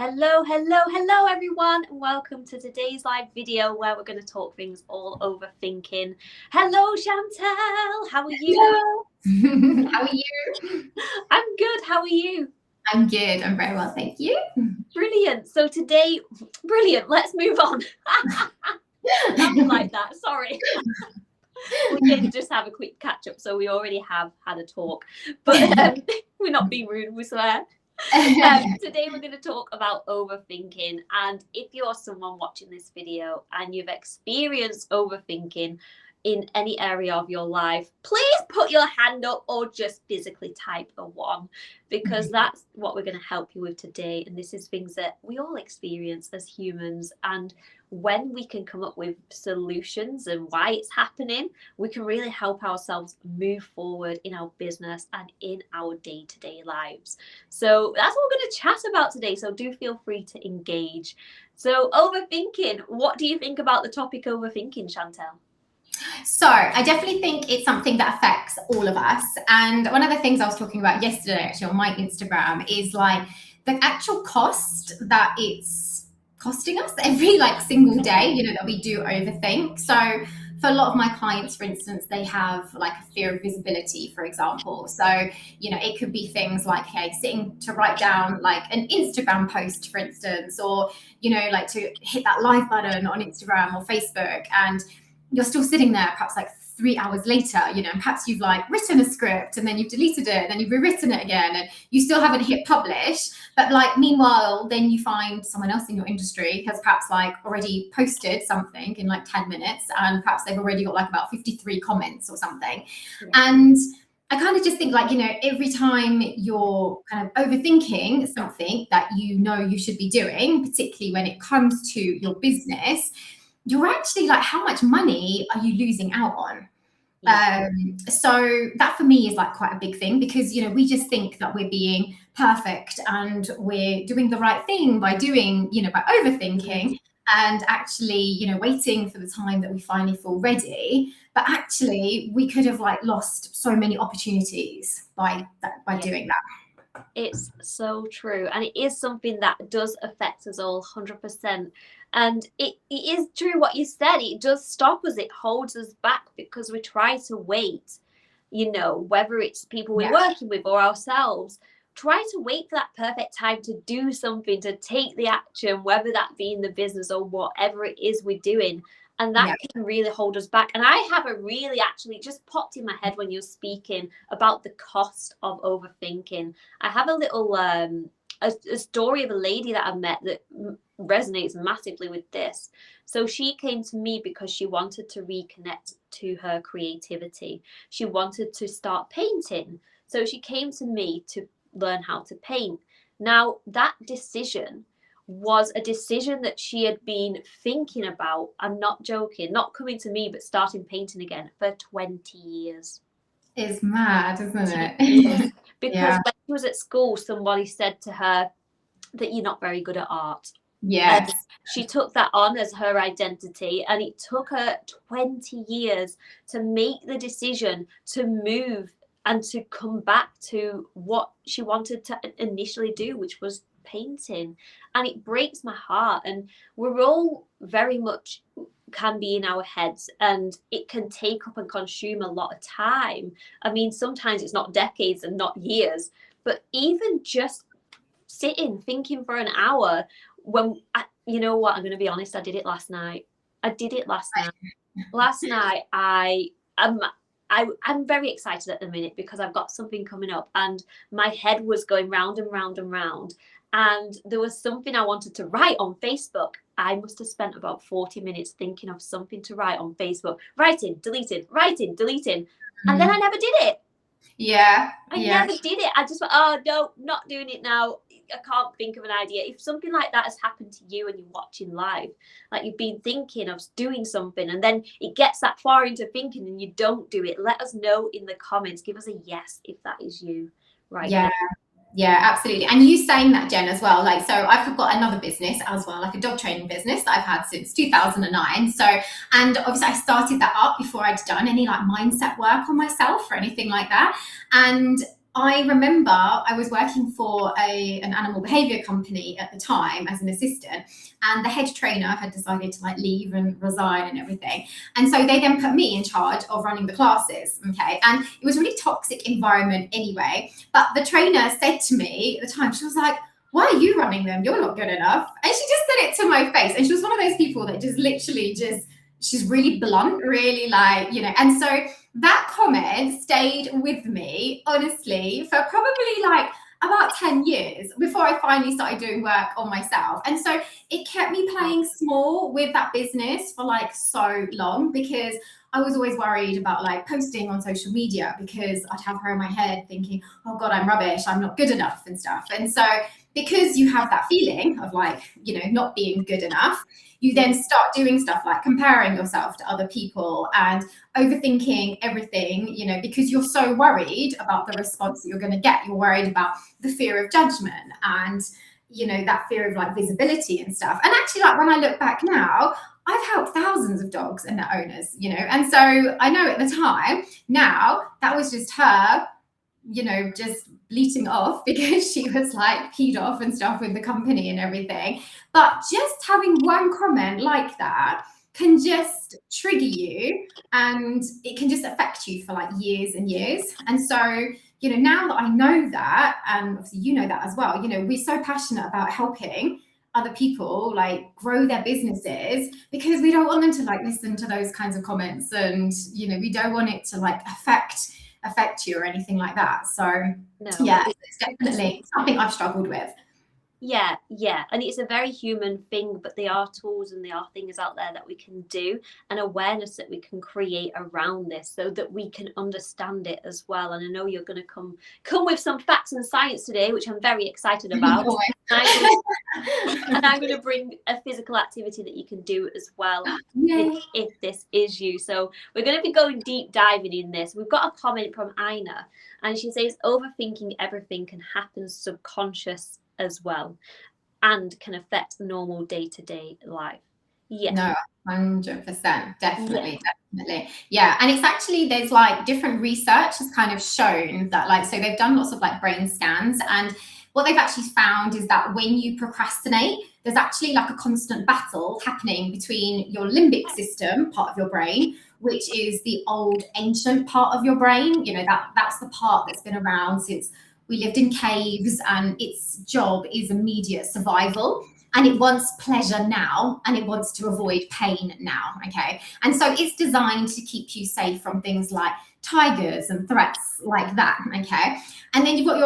Hello everyone, and welcome to today's live video where we're going to talk things all over thinking. Hello Chantel, how are you? Hello. How are you? I'm good, how are you? I'm good, I'm very well, thank you. Brilliant. So today, brilliant, let's move on. Sounded like that, sorry. We did just have a quick catch up, so we already have had a talk, but we're not being rude, we swear. Today we're going to talk about overthinking, and if you're someone watching this video and you've experienced overthinking in any area of your life, please put your hand up or just physically type a 1, because that's what we're going to help you with today. And this is things that we all experience as humans, and when we can come up with solutions and why it's happening, we can really help ourselves move forward in our business and in our day-to-day lives. So that's what we're going to chat about today, so do feel free to engage. So overthinking, what do you think about the topic overthinking, Chantel? So I definitely think it's something that affects all of us. And one of the things I was talking about yesterday actually on my Instagram is like the actual cost that it's costing us every single day, that we do overthink. So for a lot of my clients, for instance, they have like a fear of visibility, for example. So, it could be things like, hey, sitting to write down like an Instagram post, for instance, or, like to hit that live button on Instagram or Facebook, and you're still sitting there perhaps like 3 hours later, and perhaps you've written a script and then you've deleted it and then you've rewritten it again and you still haven't hit publish. But meanwhile, then you find someone else in your industry has perhaps already posted something in 10 minutes and perhaps they've already got about 53 comments or something. Yeah. And I kind of just think every time you're kind of overthinking something that you should be doing, particularly when it comes to your business, you're actually how much money are you losing out on? Yeah. So that for me is quite a big thing, because we just think that we're being perfect and we're doing the right thing by overthinking and actually waiting for the time that we finally feel ready. But actually we could have lost so many opportunities by doing that. It's so true, and it is something that does affect us all 100%. And it is true what you said. It does stop us, it holds us back, because we try to wait, whether it's people we're working with or ourselves, try to wait for that perfect time to do something, to take the action, whether that be in the business or whatever it is we're doing. And that can really hold us back. And I have a really actually just popped in my head when you're speaking about the cost of overthinking. I have a little a story of a lady that I've met that resonates massively with this. So she came to me because she wanted to reconnect to her creativity. She wanted to start painting. So she came to me to learn how to paint. Now, that decision was a decision that she had been thinking about, I'm not joking, not coming to me, but starting painting again for 20 years. It's mad, isn't it? Because when she was at school, somebody said to her that you're not very good at art. Yes. And she took that on as her identity, and it took her 20 years to make the decision to move and to come back to what she wanted to initially do, which was painting. And it breaks my heart. And we're all very much can be in our heads, and it can take up and consume a lot of time. I mean, sometimes it's not decades and not years, but even just sitting thinking for an hour, when you know what, I'm going to be honest, I did it last night. Last night I'm very excited at the minute because I've got something coming up, and my head was going round and round and round, and there was something I wanted to write on Facebook. I must have spent about 40 minutes thinking of something to write on Facebook, writing, deleting, and then I never did it. I never did it. I just went, oh no, not doing it now. I can't think of an idea. If something like that has happened to you and you're watching live, you've been thinking of doing something and then it gets that far into thinking and you don't do it, let us know in the comments. Give us a yes if that is you now. Yeah, absolutely. And you saying that, Jen, as well. So I've got another business as well, a dog training business that I've had since 2009. So, and obviously I started that up before I'd done any mindset work on myself or anything like that. And I remember I was working for an animal behavior company at the time as an assistant, and the head trainer had decided to like leave and resign and everything. And so they then put me in charge of running the classes. Okay. And it was a really toxic environment anyway. But the trainer said to me at the time, she was like, "Why are you running them? You're not good enough." And she just said it to my face. And she was one of those people that just literally just, she's really blunt, really like, and so that comment stayed with me, honestly, for probably like about 10 years before I finally started doing work on myself. And so it kept me playing small with that business for like so long, because I was always worried about like posting on social media, because I'd have her in my head thinking, oh God, I'm rubbish, I'm not good enough and stuff. And so because you have that feeling of like, not being good enough, you then start doing stuff like comparing yourself to other people and overthinking everything, because you're so worried about the response that you're going to get. You're worried about the fear of judgment and, that fear of like visibility and stuff. And actually, like when I look back now, I've helped thousands of dogs and their owners, and so I know at the time now that was just her, just bleating off because she was like peed off and stuff with the company and everything. But just having one comment like that can just trigger you, and it can just affect you for like years and years. And so, now that I know that, and obviously you know that as well, we're so passionate about helping other people like grow their businesses, because we don't want them to like listen to those kinds of comments, and we don't want it to like affect you or anything like that. So No, yeah, it's definitely something I've struggled with. Yeah, and it's a very human thing, but there are tools and there are things out there that we can do, and awareness that we can create around this so that we can understand it as well. And I know you're going to come with some facts and science today, which I'm very excited about. And I'm going to bring a physical activity that you can do as well if this is you. So we're going to be going deep diving in this. We've got a comment from Ina, and she says overthinking everything can happen subconscious as well, and can affect normal day-to-day life. Yeah. No, 100%. Definitely. Yeah. And it's actually, there's like different research has kind of shown that, like, so they've done lots of like brain scans, and what they've actually found is that when you procrastinate, there's actually like a constant battle happening between your limbic system, part of your brain, which is the old ancient part of your brain. That's the part that's been around since we lived in caves, and its job is immediate survival. And it wants pleasure now, and it wants to avoid pain now. Okay. And so it's designed to keep you safe from things like tigers and threats like that. Okay. And then you've got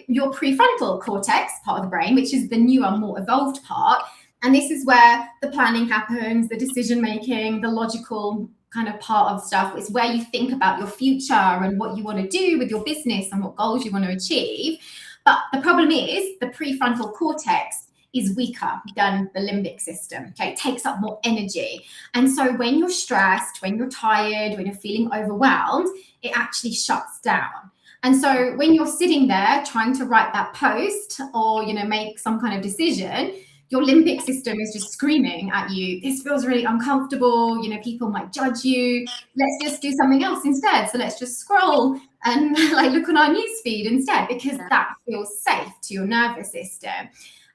your prefrontal cortex part of the brain, which is the newer, more evolved part. And this is where the planning happens, the decision making, the logical kind of part of stuff. It's where you think about your future and what you want to do with your business and what goals you want to achieve. But the problem is the prefrontal cortex is weaker than the limbic system. Okay, it takes up more energy. And so when you're stressed, when you're tired, when you're feeling overwhelmed, it actually shuts down. And so when you're sitting there trying to write that post or, make some kind of decision, your limbic system is just screaming at you, this feels really uncomfortable, people might judge you, let's just do something else instead. So let's just scroll and like look on our newsfeed instead, because that feels safe to your nervous system.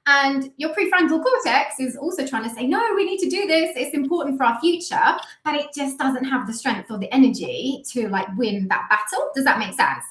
And your prefrontal cortex is also trying to say, no, we need to do this, it's important for our future, but it just doesn't have the strength or the energy to like win that battle. Does that make sense?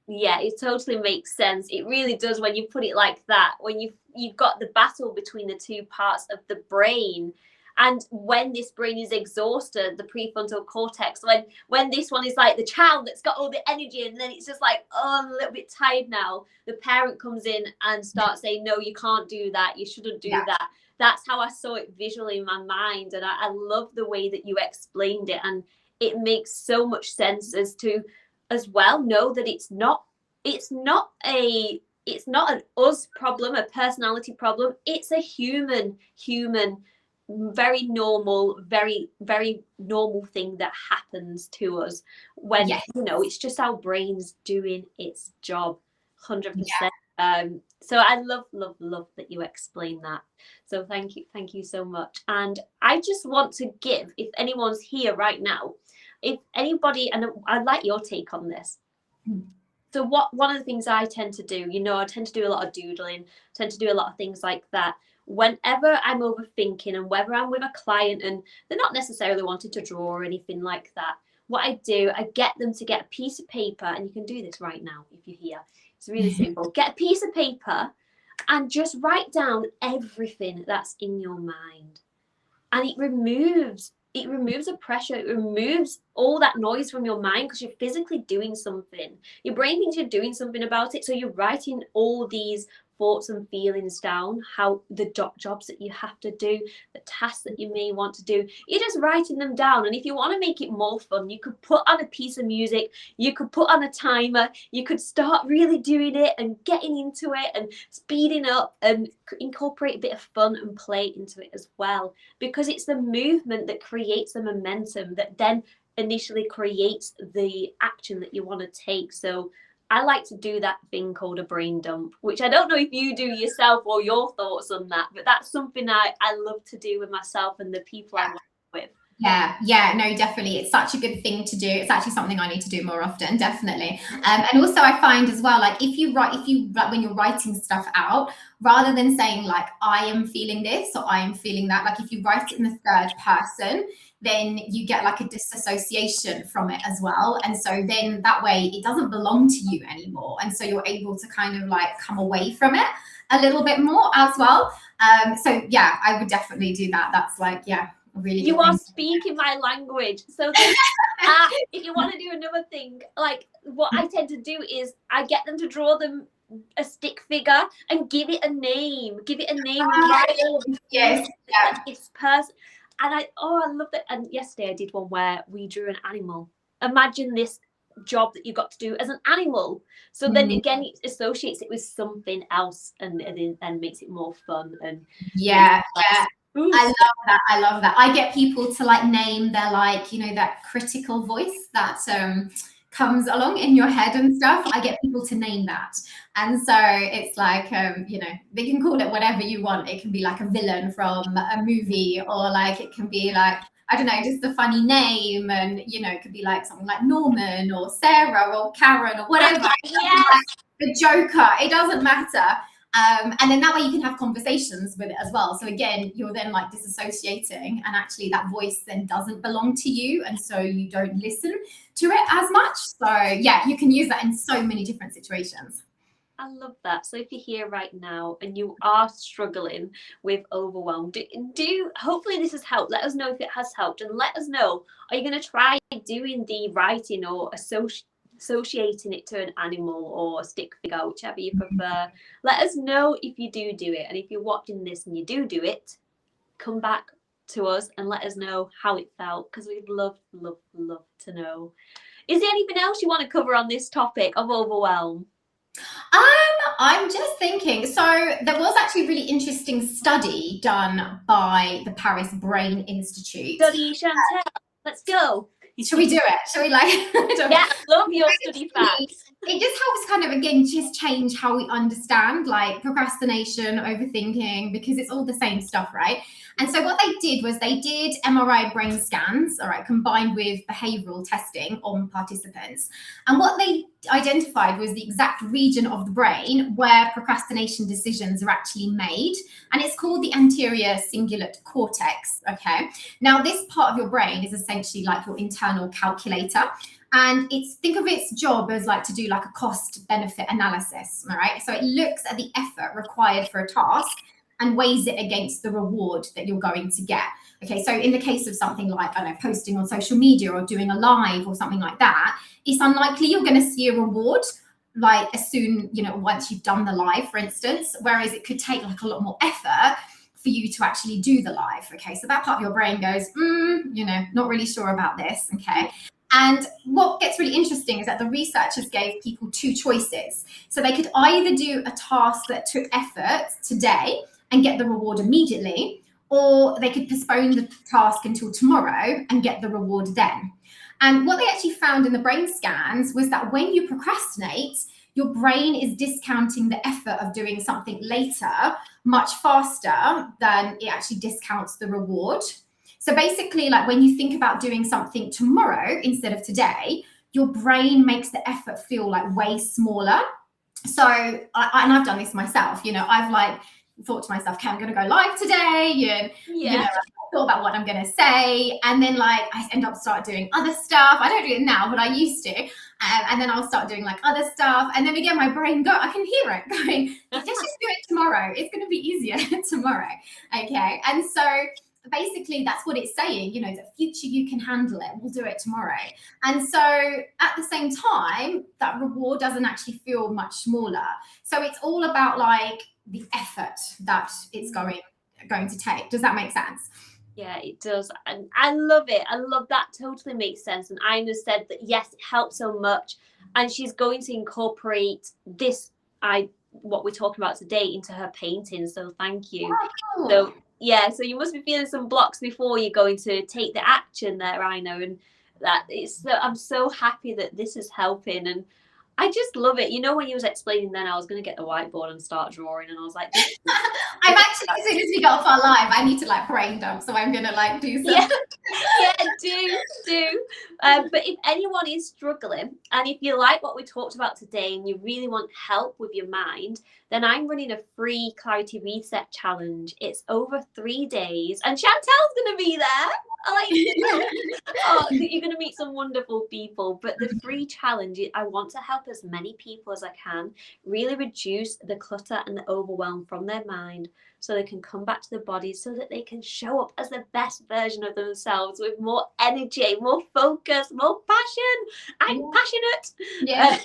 Yeah, it totally makes sense. It really does when you put it like that, when you've got the battle between the two parts of the brain. And when this brain is exhausted, the prefrontal cortex, when this one is like the child that's got all the energy, and then it's just like, oh, I'm a little bit tired now, the parent comes in and starts saying, no, you can't do that, you shouldn't do that. That's how I saw it visually in my mind. And I love the way that you explained it. And it makes so much sense as well know that it's not an us problem, a personality problem. It's a human very normal, very, very normal thing that happens to us when, it's just our brains doing its job 100%. So I love that you explain that. So thank you so much. And I just want to give, if anyone's here right now, if anybody, and I'd like your take on this, So one of the things I tend to do, I tend to do a lot of doodling, tend to do a lot of things like that. Whenever I'm overthinking, and whether I'm with a client and they're not necessarily wanting to draw or anything like that, what I do, I get them to get a piece of paper, and you can do this right now if you're here. It's really simple. Get a piece of paper and just write down everything that's in your mind. And it removes the pressure, it removes all that noise from your mind, because you're physically doing something. Your brain thinks you're doing something about it, so you're writing all these thoughts and feelings down, how the jobs that you have to do, the tasks that you may want to do, you're just writing them down. And if you want to make it more fun, you could put on a piece of music, you could put on a timer, you could start really doing it and getting into it and speeding up, and incorporate a bit of fun and play into it as well, because it's the movement that creates the momentum that then initially creates the action that you want to take. So I like to do that thing called a brain dump, which I don't know if you do yourself or your thoughts on that, but that's something I love to do with myself and the people I work with. Yeah, no, definitely. It's such a good thing to do. It's actually something I need to do more often, definitely. And also I find as well, like if you like, when you're writing stuff out, rather than saying like, I am feeling this or I am feeling that, like if you write it in the third person, then you get like a disassociation from it as well. And so then that way it doesn't belong to you anymore. And so you're able to kind of like come away from it a little bit more as well. So yeah, I would definitely do that. That's like, yeah. Really, you are speaking my language. So then, if you want to do another thing, like what I tend to do is I get them to draw them a stick figure and give it a name. Yes, yeah. This person, and I love that. And yesterday I did one where we drew an animal. Imagine this job that you got to do as an animal. So then again, it associates it with something else, and then makes it more fun. And yeah. I love that. I get people to like name their, like, that critical voice that comes along in your head and stuff. I get people to name that. And so it's like, they can call it whatever you want. It can be like a villain from a movie, or like, it can be like, I don't know, just a funny name. And, it could be like something like Norman or Sarah or Karen or whatever. Yes. Like the Joker. It doesn't matter. And then that way you can have conversations with it as well. So again, you're then like disassociating, and actually that voice then doesn't belong to you. And so you don't listen to it as much. So yeah, you can use that in so many different situations. I love that. So if you're here right now and you are struggling with overwhelm, do hopefully this has helped. Let us know if it has helped, and let us know, are you going to try doing the writing or associating it to an animal or a stick figure, whichever you prefer. Let us know if you do it, and if you're watching this and you do it, come back to us and let us know how it felt, because we'd love to know. Is there anything else you want to cover on this topic of overwhelm? I'm just thinking, so there was actually a really interesting study done by the Paris Brain Institute. Study, Chantel, let's go. Should we do it? Should we Yeah, love your study facts. It just helps kind of, again, just change how we understand like procrastination, overthinking, because it's all the same stuff, right? And so what they did was they did MRI brain scans, all right, combined with behavioral testing on participants. And what they identified was the exact region of the brain where procrastination decisions are actually made. And it's called the anterior cingulate cortex, okay? Now, this part of your brain is essentially like your internal calculator. And think of its job as like to do like a cost benefit analysis, all right? So it looks at the effort required for a task and weighs it against the reward that you're going to get. Okay, so in the case of something like, I don't know, posting on social media or doing a live or something like that, it's unlikely you're going to see a reward like as soon, once you've done the live, for instance, whereas it could take like a lot more effort for you to actually do the live. Okay, so that part of your brain goes, not really sure about this. Okay. And what gets really interesting is that the researchers gave people two choices. So they could either do a task that took effort today and get the reward immediately, or they could postpone the task until tomorrow and get the reward then. And what they actually found in the brain scans was that when you procrastinate, your brain is discounting the effort of doing something later much faster than it actually discounts the reward. So basically, like when you think about doing something tomorrow instead of today, your brain makes the effort feel like way smaller. So, and I've done this myself, I've like thought to myself, okay, I'm going to go live today. And, I thought about what I'm going to say. And then like, I end up start doing other stuff. I don't do it now, but I used to. And then I'll start doing like other stuff. And then again, my brain I can hear it going, let's just do it tomorrow. It's going to be easier tomorrow. Okay. And so basically that's what it's saying, the future you can handle it, we'll do it tomorrow. And so at the same time, that reward doesn't actually feel much smaller. So it's all about like the effort that it's going to take. Does that make sense? Yeah, it does. And I love it. I love that. Totally makes sense. And Ina said that, yes, it helps so much. And she's going to incorporate this, what we're talking about today, into her painting. So thank you. Oh. So yeah, so you must be feeling some blocks before you're going to take the action there, Ina. And that I'm so happy that this is helping. And I just love it. When you was explaining then, I was going to get the whiteboard and start drawing, and I was like, I'm actually, as soon as we got off our live, I need to like brain dump, so I'm going to like do some. Do. But if anyone is struggling, and if you like what we talked about today and you really want help with your mind, then I'm running a free Clarity Reset Challenge. It's over 3 days, and Chantel's going to be there. You're going to meet some wonderful people. But the free challenge, I want to help as many people as I can really reduce the clutter and the overwhelm from their mind, so they can come back to their bodies, so that they can show up as the best version of themselves with more energy, more focus, more passion. I'm passionate. Yeah.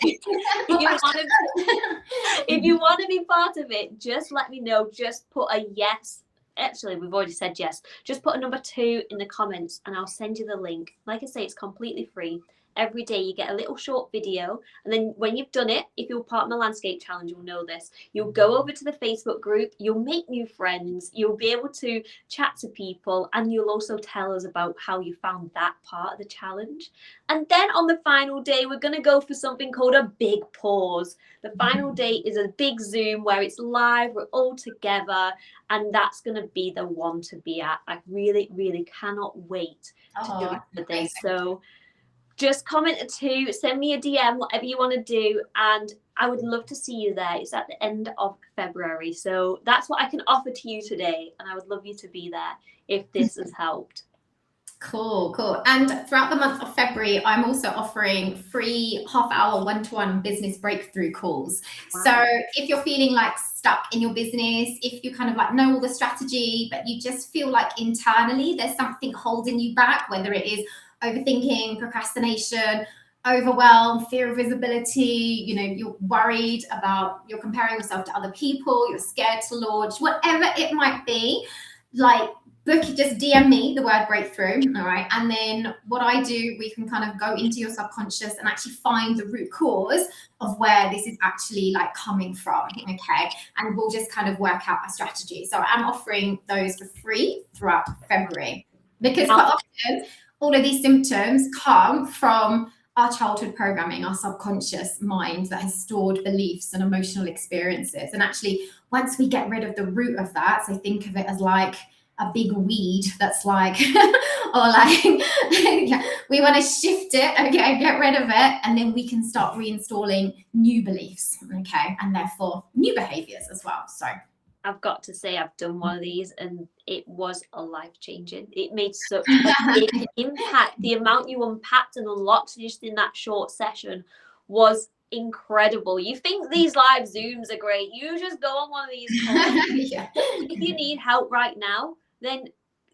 If you want to be part of it, just let me know. Just put a yes. Actually, we've already said yes. Just put a number 2 in the comments and I'll send you the link. Like I say, it's completely free. Every day you get a little short video, and then when you've done it, if you're part of my landscape challenge, you'll know this. You'll go over to the Facebook group, you'll make new friends, you'll be able to chat to people, and you'll also tell us about how you found that part of the challenge. And then on the final day, we're going to go for something called a big pause. The final day is a big Zoom where it's live, we're all together, and that's going to be the one to be at. I really, really cannot wait to do it for this. So just comment a 2, send me a DM, whatever you want to do, and I would love to see you there. It's at the end of February, so that's what I can offer to you today, and I would love you to be there if this has helped. Cool. And throughout the month of February, I'm also offering free half-hour one-to-one business breakthrough calls. Wow. So if you're feeling like stuck in your business, if you kind of like know all the strategy, but you just feel like internally there's something holding you back, whether it is overthinking, procrastination, overwhelm, fear of visibility, you're worried about, you're comparing yourself to other people, you're scared to launch, whatever it might be, like just DM me the word breakthrough. All right. And then what I do, we can kind of go into your subconscious and actually find the root cause of where this is actually like coming from. Okay. And we'll just kind of work out a strategy. So I'm offering those for free throughout February, because quite often all of these symptoms come from our childhood programming, our subconscious mind that has stored beliefs and emotional experiences. And actually, once we get rid of the root of that, so think of it as like a big weed that's like, or like, yeah, we want to shift it, okay, get rid of it, and then we can start reinstalling new beliefs, okay, and therefore new behaviors as well. So I've got to say, I've done one of these and it was a life-changing. It made such a big impact. The amount you unpacked and unlocked just in that short session was incredible. You think these live Zooms are great. You just go on one of these calls. Yeah. If you need help right now, then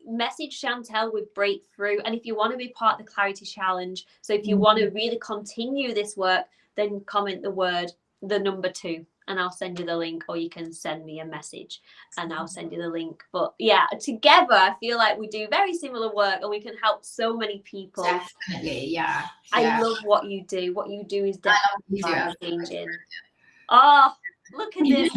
message Chantel with Breakthrough. And if you want to be part of the Clarity Challenge, so if you want to really continue this work, then comment the number 2. And I'll send you the link, or you can send me a message and I'll send you the link. But yeah, together, I feel like we do very similar work and we can help so many people. Definitely, yeah. I love what you do. What you do is definitely changing. Oh, look at this.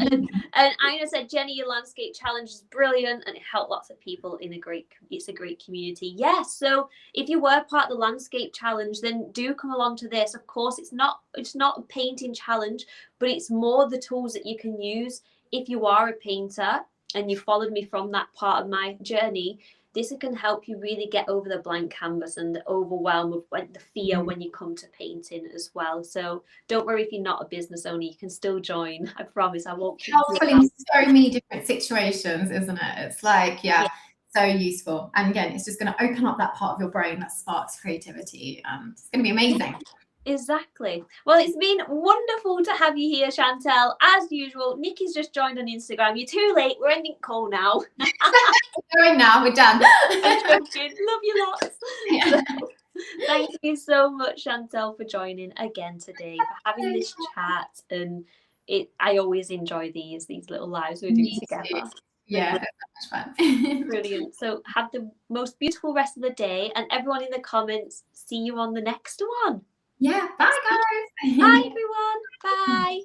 And Ina said, Jenny, your landscape challenge is brilliant and it helped lots of people it's a great community. Yes. So if you were part of the landscape challenge, then do come along to this. Of course, it's not a painting challenge, but it's more the tools that you can use if you are a painter and you followed me from that part of my journey. this can help you really get over the blank canvas and the overwhelm of the fear when you come to painting as well. So don't worry if you're not a business owner, you can still join. I promise I won't keep you helpful out. in so many different situations, isn't it? It's like, so useful. And again, it's just going to open up that part of your brain that sparks creativity. It's going to be amazing. Exactly. Well, it's been wonderful to have you here, Chantel. As usual, Nikki's just joined on Instagram. You're too late. We're ending call now. We're going now. We're done. I'm joking. Love you lots. So, thank you so much, Chantel, for joining again today, for having this chat. And I always enjoy these little lives we do together. Yeah, that's so much fun. Brilliant. So have the most beautiful rest of the day, and everyone in the comments, see you on the next one. Yeah. Bye, guys. Bye, everyone. Bye.